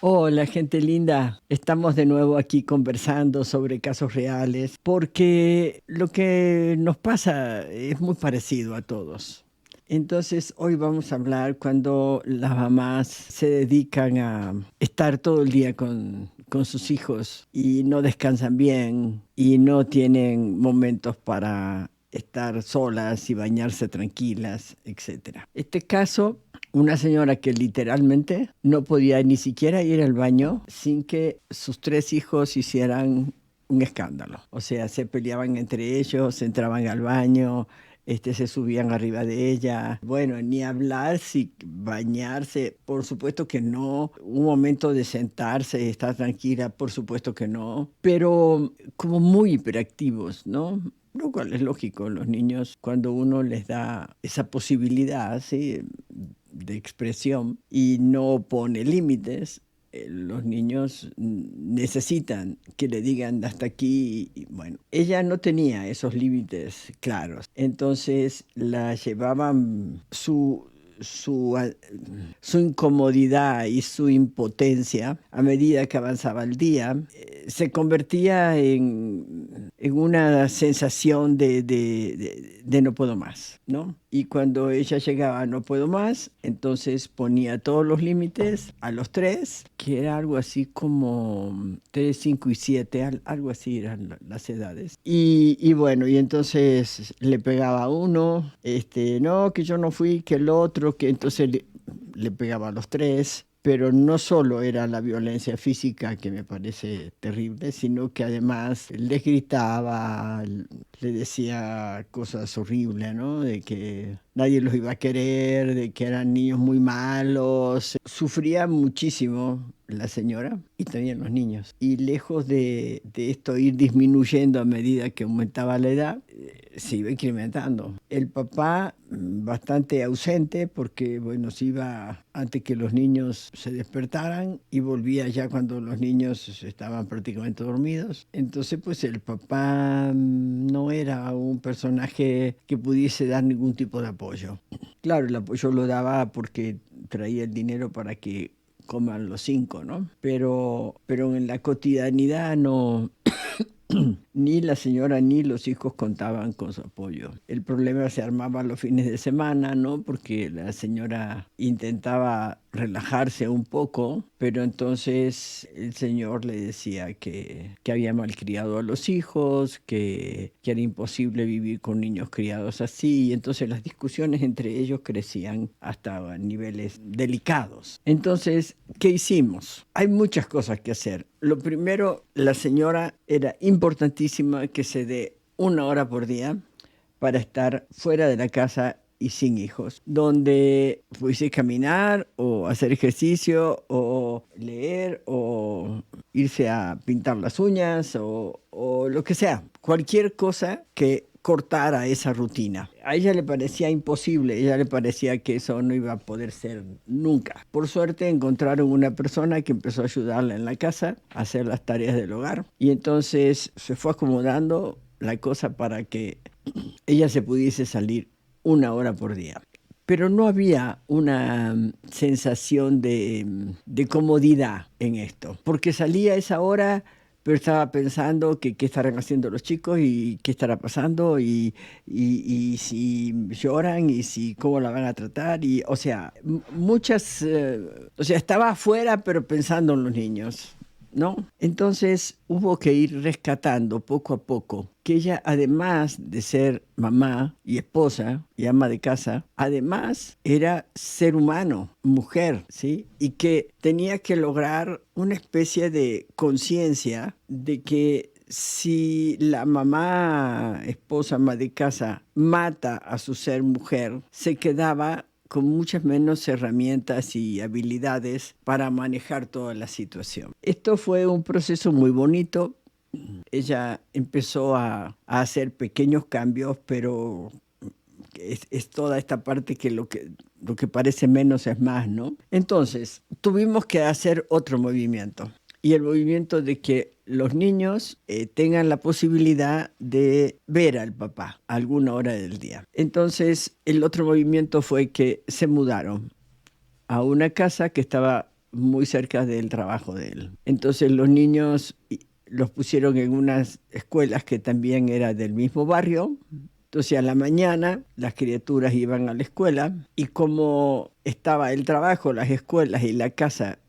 Hola, gente linda. Estamos de nuevo aquí conversando sobre casos reales porque lo que nos pasa es muy parecido a todos. Entonces, hoy vamos a hablar cuando las mamás se dedican a estar todo el día con sus hijos y no descansan bien y no tienen momentos para estar solas y bañarse tranquilas, etcétera. Este caso, una señora que literalmente no podía ni siquiera ir al baño sin que sus tres hijos hicieran un escándalo. O sea, se peleaban entre ellos, entraban al baño, se subían arriba de ella. Bueno, ni hablar si bañarse, por supuesto que no. Un momento de sentarse y estar tranquila, por supuesto que no. Pero como muy hiperactivos, ¿no? Lo cual es lógico, los niños, cuando uno les da esa posibilidad, ¿sí?, de expresión y no pone límites, los niños necesitan que le digan hasta aquí. Y bueno, ella no tenía esos límites claros, entonces la llevaban su, a- su incomodidad y su impotencia a medida que avanzaba el día, se convertía en una sensación de no puedo más, ¿no? Y cuando ella llegaba a no puedo más, entonces ponía todos los límites a los tres, que era algo así como 3, 5 y 7, algo así eran las edades. Y bueno, y entonces le pegaba a uno, no, que yo no fui, que el otro, que entonces le pegaba a los tres. Pero no solo era la violencia física, que me parece terrible, sino que además les gritaba, le decía cosas horribles, ¿no? De que nadie los iba a querer, de que eran niños muy malos. Sufría muchísimo la señora y también los niños. Y lejos de esto ir disminuyendo a medida que aumentaba la edad, se iba incrementando. El papá bastante ausente porque, bueno, se iba antes que los niños se despertaran y volvía ya cuando los niños estaban prácticamente dormidos. Entonces, pues el papá no era un personaje que pudiese dar ningún tipo de apoyo. Claro, el apoyo lo daba porque traía el dinero para que coman los cinco, ¿no? Pero en la cotidianidad no, ni la señora ni los hijos contaban con su apoyo. El problema se armaba los fines de semana, ¿no? Porque la señora intentaba relajarse un poco, pero entonces el señor le decía que había malcriado a los hijos, que era imposible vivir con niños criados así, y entonces las discusiones entre ellos crecían hasta niveles delicados. Entonces, ¿qué hicimos? Hay muchas cosas que hacer. Lo primero, la señora era importantísima que se dé 1 hora por día para estar fuera de la casa y sin hijos, donde pudiese caminar o hacer ejercicio o leer o irse a pintar las uñas o lo que sea, cualquier cosa que cortara esa rutina. A ella le parecía imposible, a ella le parecía que eso no iba a poder ser nunca. Por suerte encontraron una persona que empezó a ayudarla en la casa a hacer las tareas del hogar y entonces se fue acomodando la cosa para que ella se pudiese salir 1 hora por día. Pero no había una sensación de comodidad en esto, porque salía a esa hora, pero estaba pensando que qué estarán haciendo los chicos y qué estará pasando y si lloran y si cómo la van a tratar y, o sea, muchas, o sea, estaba afuera pero pensando en los niños, ¿no? Entonces hubo que ir rescatando poco a poco que ella, además de ser mamá y esposa y ama de casa, además era ser humano, mujer, ¿sí? Y que tenía que lograr una especie de conciencia de que si la mamá, esposa, ama de casa mata a su ser mujer, se quedaba con muchas menos herramientas y habilidades para manejar toda la situación. Esto fue un proceso muy bonito. Ella empezó a hacer pequeños cambios, pero es toda esta parte que lo que parece menos es más, ¿no? Entonces, tuvimos que hacer otro movimiento. Y el movimiento de que los niños tengan la posibilidad de ver al papá a alguna hora del día. Entonces, el otro movimiento fue que se mudaron a una casa que estaba muy cerca del trabajo de él. Entonces los niños los pusieron en unas escuelas que también era del mismo barrio. Entonces a la mañana las criaturas iban a la escuela y como estaba el trabajo, las escuelas y la casa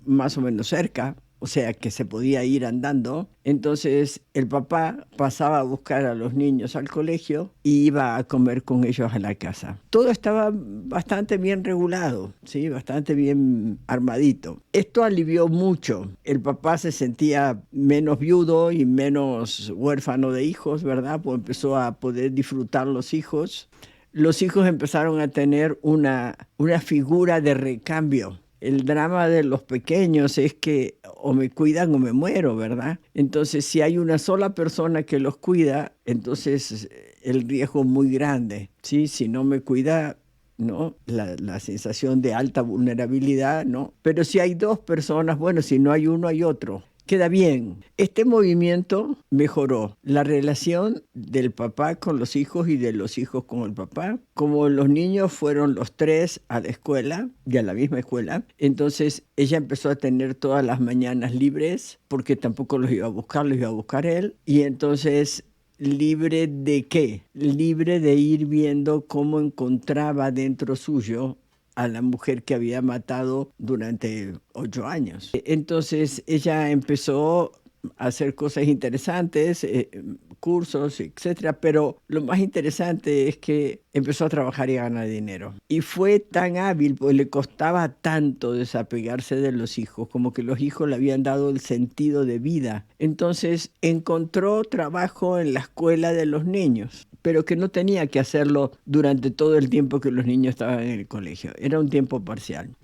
más o menos cerca, o sea que se podía ir andando, entonces el papá pasaba a buscar a los niños al colegio y iba a comer con ellos a la casa. Todo estaba bastante bien regulado, ¿sí? Bastante bien armadito. Esto alivió mucho. El papá se sentía menos viudo y menos huérfano de hijos, ¿verdad? Pues empezó a poder disfrutar los hijos. Los hijos empezaron a tener una figura de recambio. El drama de los pequeños es que o me cuidan o me muero, ¿verdad? Entonces, si hay una sola persona que los cuida, entonces el riesgo es muy grande, ¿sí? Si no me cuida, ¿no? La sensación de alta vulnerabilidad, ¿no? Pero si hay dos personas, bueno, si no hay uno, hay otro. Queda bien. Este movimiento mejoró la relación del papá con los hijos y de los hijos con el papá. Como los niños fueron los tres a la escuela, y a la misma escuela, entonces ella empezó a tener todas las mañanas libres, porque tampoco los iba a buscar, los iba a buscar él. Y entonces, ¿libre de qué? Libre de ir viendo cómo encontraba dentro suyo a la mujer que había matado durante 8 años. Entonces ella empezó a hacer cosas interesantes, cursos, etcétera, pero lo más interesante es que empezó a trabajar y a ganar dinero. Y fue tan hábil, pues le costaba tanto desapegarse de los hijos, como que los hijos le habían dado el sentido de vida. Entonces encontró trabajo en la escuela de los niños, pero que no tenía que hacerlo durante todo el tiempo que los niños estaban en el colegio. Era un tiempo parcial.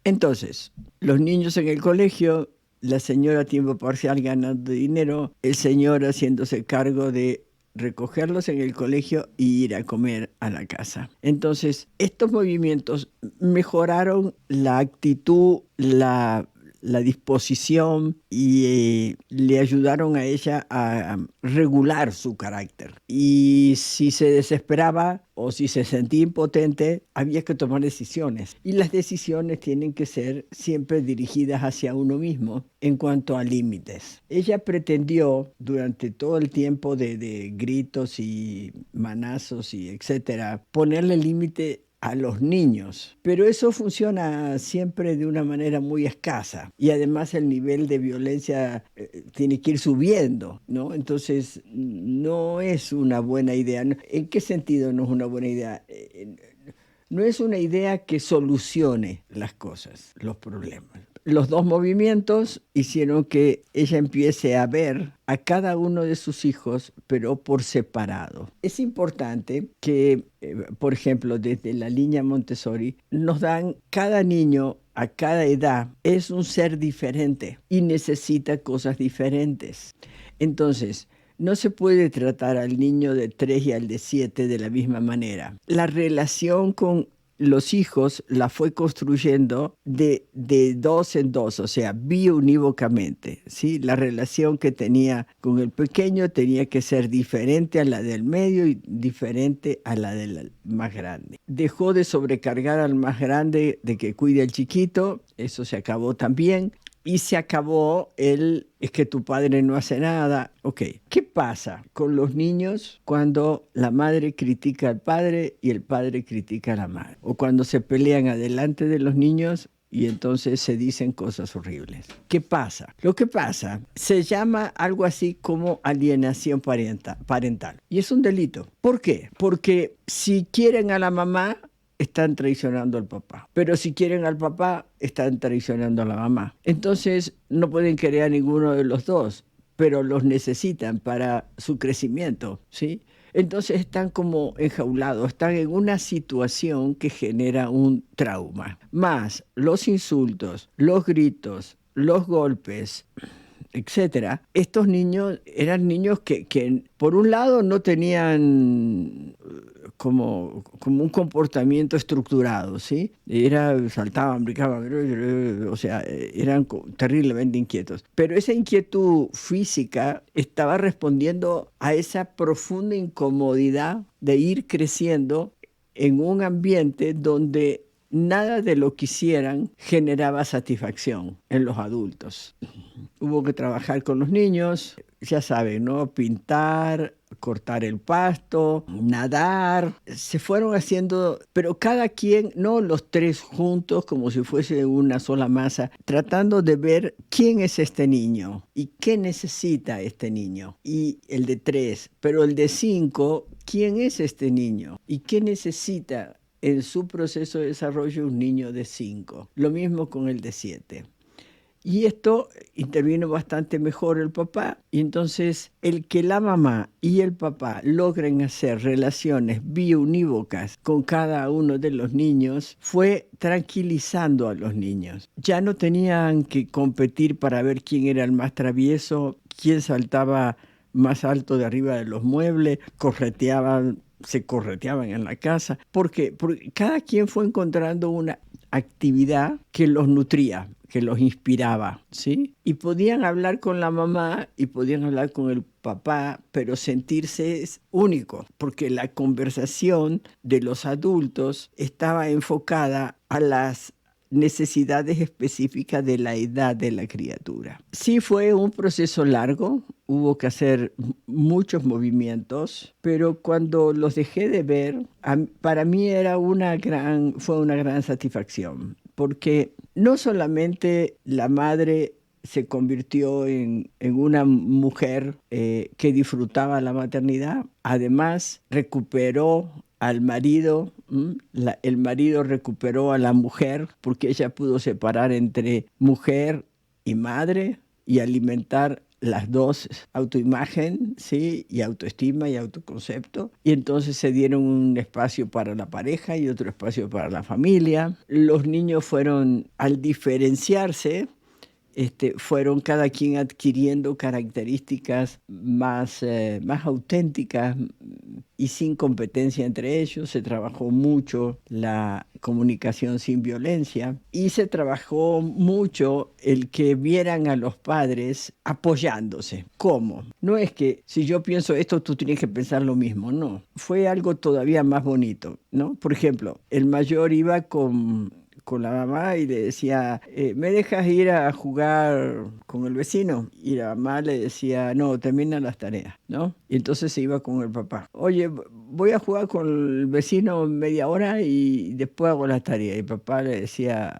Entonces, los niños en el colegio, la señora a tiempo parcial ganando dinero, el señor haciéndose cargo de recogerlos en el colegio y ir a comer a la casa. Entonces, estos movimientos mejoraron la actitud, la disposición y le ayudaron a ella a regular su carácter. Y si se desesperaba o si se sentía impotente, había que tomar decisiones. Y las decisiones tienen que ser siempre dirigidas hacia uno mismo en cuanto a límites. Ella pretendió durante todo el tiempo de gritos y manazos y etcétera, ponerle límite a los niños, pero eso funciona siempre de una manera muy escasa y además el nivel de violencia tiene que ir subiendo, ¿no? Entonces no es una buena idea. ¿En qué sentido no es una buena idea? No es una idea que solucione las cosas, los problemas. Los dos movimientos hicieron que ella empiece a ver a cada uno de sus hijos, pero por separado. Es importante que, por ejemplo, desde la línea Montessori, nos dan cada niño a cada edad es un ser diferente y necesita cosas diferentes. Entonces, no se puede tratar al niño de 3 y al de 7 de la misma manera. La relación con los hijos la fue construyendo de dos en dos, o sea, biunívocamente, ¿sí? La relación que tenía con el pequeño tenía que ser diferente a la del medio y diferente a la del más grande. Dejó de sobrecargar al más grande de que cuide al chiquito, eso se acabó también. Y se acabó es que tu padre no hace nada. Ok, ¿qué pasa con los niños cuando la madre critica al padre y el padre critica a la madre? O cuando se pelean adelante de los niños y entonces se dicen cosas horribles. ¿Qué pasa? Lo que pasa se llama algo así como alienación parental. Y es un delito. ¿Por qué? Porque si quieren a la mamá, están traicionando al papá. Pero si quieren al papá, están traicionando a la mamá. Entonces, no pueden querer a ninguno de los dos, pero los necesitan para su crecimiento, ¿sí? Entonces están como enjaulados, están en una situación que genera un trauma. Más los insultos, los gritos, los golpes, etcétera. Estos niños eran niños que por un lado no tenían como un comportamiento estructurado, ¿sí? Saltaban, brincaban, o sea, eran terriblemente inquietos. Pero esa inquietud física estaba respondiendo a esa profunda incomodidad de ir creciendo en un ambiente donde nada de lo que hicieran generaba satisfacción en los adultos. Hubo que trabajar con los niños, ya saben, ¿no? Pintar, cortar el pasto, nadar. Se fueron haciendo, pero cada quien, no los tres juntos como si fuese una sola masa, tratando de ver quién es este niño y qué necesita este niño. Y el de 3, pero el de 5, ¿quién es este niño? ¿Y qué necesita en su proceso de desarrollo un niño de 5? Lo mismo con el de 7. Y esto intervino bastante mejor el papá. Y entonces el que la mamá y el papá logren hacer relaciones biunívocas con cada uno de los niños fue tranquilizando a los niños. Ya no tenían que competir para ver quién era el más travieso, quién saltaba más alto de arriba de los muebles, se correteaban en la casa. ¿Por qué? Porque cada quien fue encontrando una actividad que los nutría, que los inspiraba, ¿sí? Y podían hablar con la mamá y podían hablar con el papá, pero sentirse único, porque la conversación de los adultos estaba enfocada a las necesidades específicas de la edad de la criatura. Sí fue un proceso largo, hubo que hacer muchos movimientos, pero cuando los dejé de ver, para mí fue una gran satisfacción, porque no solamente la madre se convirtió en una mujer que disfrutaba la maternidad, además recuperó al marido, el marido recuperó a la mujer porque ella pudo separar entre mujer y madre y alimentar las dos, autoimagen, ¿sí? Y autoestima y autoconcepto. Y entonces se dieron un espacio para la pareja y otro espacio para la familia. Los niños fueron, al diferenciarse, fueron cada quien adquiriendo características más auténticas y sin competencia entre ellos. Se trabajó mucho la comunicación sin violencia y se trabajó mucho el que vieran a los padres apoyándose. ¿Cómo? No es que si yo pienso esto, tú tienes que pensar lo mismo, no. Fue algo todavía más bonito, ¿no? Por ejemplo, el mayor iba con la mamá y le decía, ¿me dejas ir a jugar con el vecino? Y la mamá le decía, no, termina las tareas, ¿no? Y entonces se iba con el papá. Oye, voy a jugar con el vecino media hora y después hago las tareas. Y el papá le decía,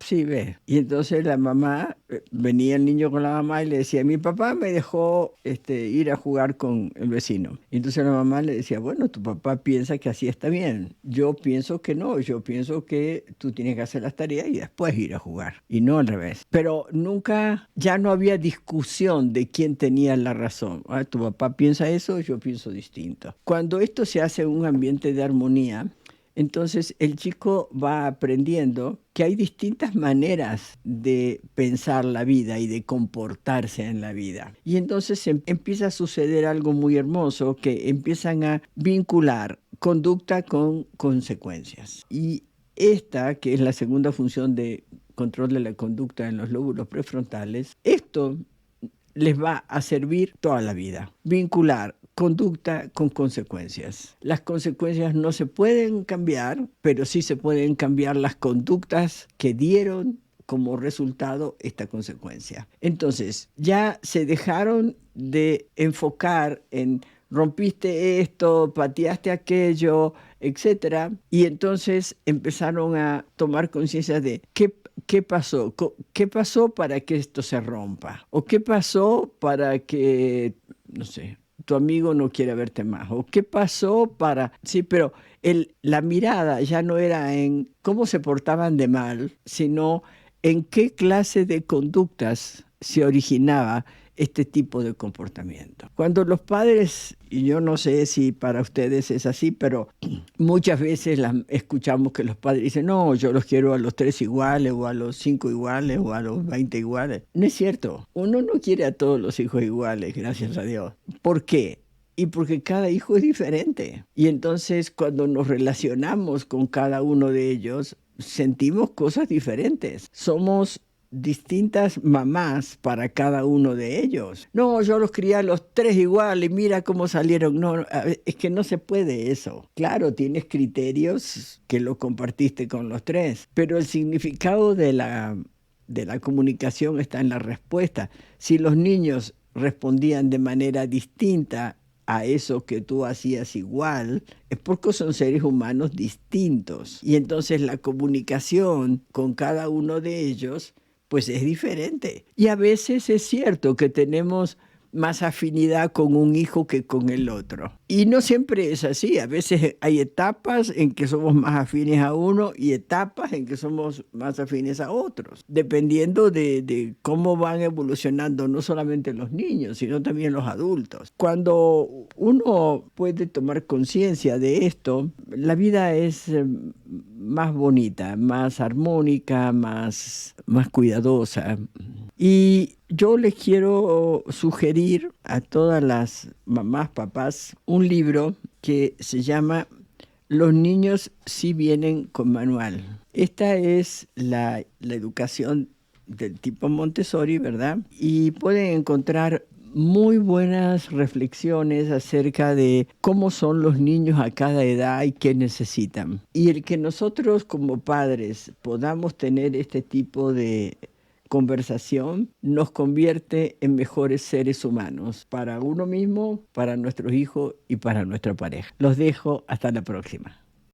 sí, ve. Y entonces la mamá, venía el niño con la mamá y le decía, mi papá me dejó ir a jugar con el vecino. Y entonces la mamá le decía, bueno, tu papá piensa que así está bien. Yo pienso que no, yo pienso que tú tienes que hacer las tareas y después ir a jugar. Y no al revés. Pero nunca, ya no había discusión de quién tenía la razón. Ah, tu papá piensa eso, yo pienso distinto. Cuando esto se hace en un ambiente de armonía, entonces el chico va aprendiendo que hay distintas maneras de pensar la vida y de comportarse en la vida. Y entonces empieza a suceder algo muy hermoso, que empiezan a vincular conducta con consecuencias. Y esta, que es la segunda función de control de la conducta en los lóbulos prefrontales, esto les va a servir toda la vida. Vincular conducta con consecuencias. Las consecuencias no se pueden cambiar, pero sí se pueden cambiar las conductas que dieron como resultado esta consecuencia. Entonces, ya se dejaron de enfocar en rompiste esto, pateaste aquello, etcétera, y entonces empezaron a tomar conciencia de qué pasó, qué pasó para que esto se rompa, o qué pasó para que, no sé, tu amigo no quiere verte más, o qué pasó para... Sí, pero la mirada ya no era en cómo se portaban de mal, sino en qué clase de conductas se originaba este tipo de comportamiento. Cuando los padres, y yo no sé si para ustedes es así, pero muchas veces escuchamos que los padres dicen, no, yo los quiero a los 3 iguales, o a los 5 iguales, o a los 20 iguales. No es cierto. Uno no quiere a todos los hijos iguales, gracias a Dios. ¿Por qué? Y porque cada hijo es diferente. Y entonces cuando nos relacionamos con cada uno de ellos, sentimos cosas diferentes. Somos distintas mamás para cada uno de ellos. No, yo los crié a los tres igual y mira cómo salieron. No, es que no se puede eso. Claro, tienes criterios que lo compartiste con los tres, pero el significado de la comunicación está en la respuesta. Si los niños respondían de manera distinta a eso que tú hacías igual, es porque son seres humanos distintos. Y entonces la comunicación con cada uno de ellos, pues es diferente. Y a veces es cierto que tenemos más afinidad con un hijo que con el otro. Y no siempre es así. A veces hay etapas en que somos más afines a uno y etapas en que somos más afines a otros, dependiendo de cómo van evolucionando no solamente los niños, sino también los adultos. Cuando uno puede tomar conciencia de esto, la vida es más bonita, más armónica, más cuidadosa. Y yo les quiero sugerir a todas las mamás, papás, un libro que se llama Los niños sí vienen con manual. Esta es la educación del tipo Montessori, ¿verdad? Y pueden encontrar muy buenas reflexiones acerca de cómo son los niños a cada edad y qué necesitan. Y el que nosotros como padres podamos tener este tipo de conversación nos convierte en mejores seres humanos para uno mismo, para nuestros hijos y para nuestra pareja. Los dejo hasta la próxima.